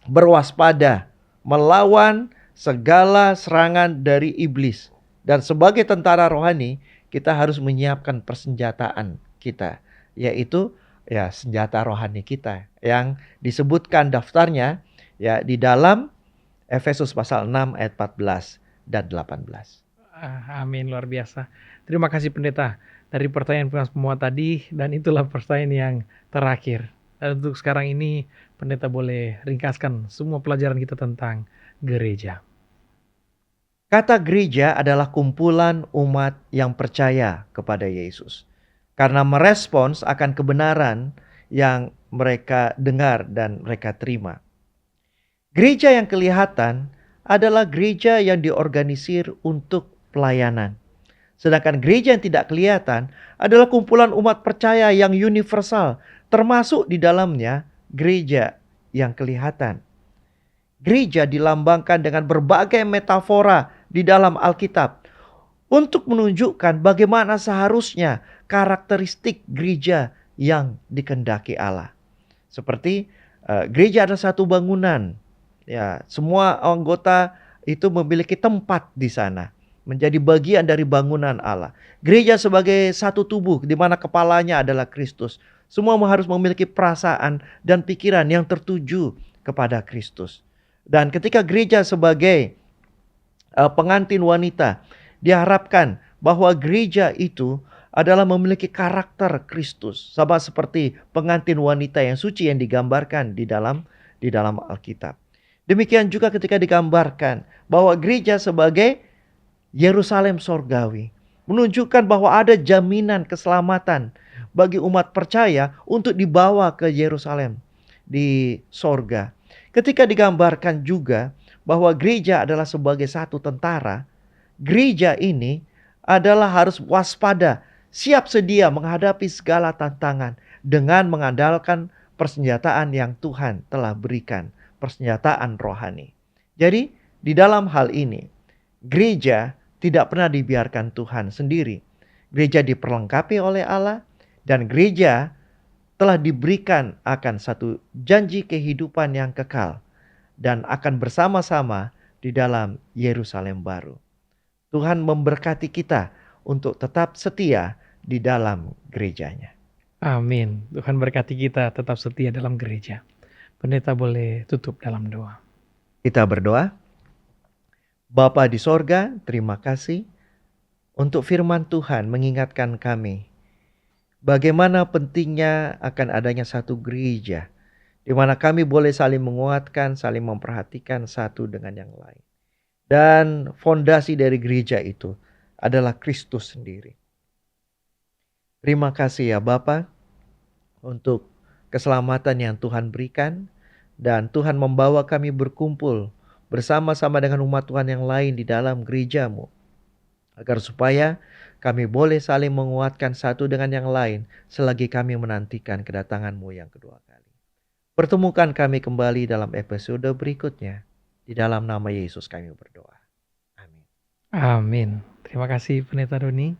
berwaspada melawan segala serangan dari iblis. Dan sebagai tentara rohani, kita harus menyiapkan persenjataan kita, yaitu ya senjata rohani kita yang disebutkan daftarnya ya di dalam Efesus pasal 6 ayat 14 dan 18. Amin, luar biasa. Terima kasih pendeta dari pertanyaan semua tadi, dan itulah pertanyaan yang terakhir. Dan untuk sekarang ini pendeta boleh ringkaskan semua pelajaran kita tentang gereja. Kata gereja adalah kumpulan umat yang percaya kepada Yesus karena merespons akan kebenaran yang mereka dengar dan mereka terima. Gereja yang kelihatan adalah gereja yang diorganisir untuk pelayanan. Sedangkan gereja yang tidak kelihatan adalah kumpulan umat percaya yang universal, termasuk di dalamnya gereja yang kelihatan. Gereja dilambangkan dengan berbagai metafora di dalam Alkitab untuk menunjukkan bagaimana seharusnya karakteristik gereja yang dikehendaki Allah. Seperti gereja adalah satu bangunan. Ya, semua anggota itu memiliki tempat di sana, menjadi bagian dari bangunan Allah. Gereja sebagai satu tubuh di mana kepalanya adalah Kristus. Semua harus memiliki perasaan dan pikiran yang tertuju kepada Kristus. Dan ketika gereja sebagai pengantin wanita, diharapkan bahwa gereja itu adalah memiliki karakter Kristus, sama seperti pengantin wanita yang suci yang digambarkan di dalam Alkitab. Demikian juga ketika digambarkan bahwa gereja sebagai Yerusalem sorgawi, menunjukkan bahwa ada jaminan keselamatan bagi umat percaya untuk dibawa ke Yerusalem di sorga. Ketika digambarkan juga bahwa gereja adalah sebagai satu tentara, gereja ini adalah harus waspada, siap sedia menghadapi segala tantangan dengan mengandalkan persenjataan yang Tuhan telah berikan, persenjataan rohani. Jadi di dalam hal ini, gereja tidak pernah dibiarkan Tuhan sendiri. Gereja diperlengkapi oleh Allah dan gereja telah diberikan akan satu janji kehidupan yang kekal dan akan bersama-sama di dalam Yerusalem baru. Tuhan memberkati kita untuk tetap setia di dalam gerejanya. Amin. Tuhan berkati kita tetap setia dalam gereja. Pendeta boleh tutup dalam doa. Kita berdoa. Bapa di sorga, terima kasih untuk firman Tuhan mengingatkan kami bagaimana pentingnya akan adanya satu gereja di mana kami boleh saling menguatkan, saling memperhatikan satu dengan yang lain. Dan fondasi dari gereja itu adalah Kristus sendiri. Terima kasih ya Bapa untuk keselamatan yang Tuhan berikan dan Tuhan membawa kami berkumpul bersama-sama dengan umat Tuhan yang lain di dalam gereja-Mu, agar supaya kami boleh saling menguatkan satu dengan yang lain selagi kami menantikan kedatangan-Mu yang kedua kali. Pertemukan kami kembali dalam episode berikutnya. Di dalam nama Yesus kami berdoa. Amin. Amin. Terima kasih Pendeta Doni.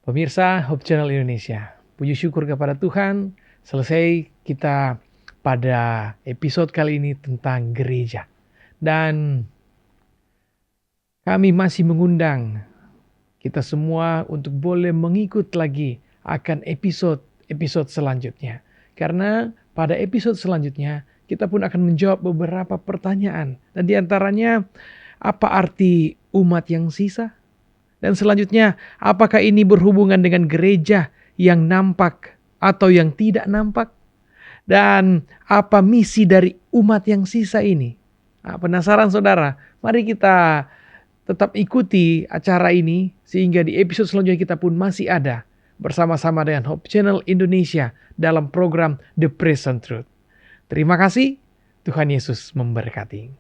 Pemirsa Hope Channel Indonesia, puji syukur kepada Tuhan, selesai kita pada episode kali ini tentang gereja. Dan kami masih mengundang kita semua untuk boleh mengikut lagi akan episode selanjutnya. Karena pada episode selanjutnya kita pun akan menjawab beberapa pertanyaan. Dan diantaranya, apa arti umat yang sisa? Dan selanjutnya, apakah ini berhubungan dengan gereja yang nampak atau yang tidak nampak? Dan apa misi dari umat yang sisa ini? Nah, penasaran saudara? Mari kita tetap ikuti acara ini sehingga di episode selanjutnya kita pun masih ada bersama-sama dengan Hope Channel Indonesia dalam program The Present Truth. Terima kasih, Tuhan Yesus memberkati.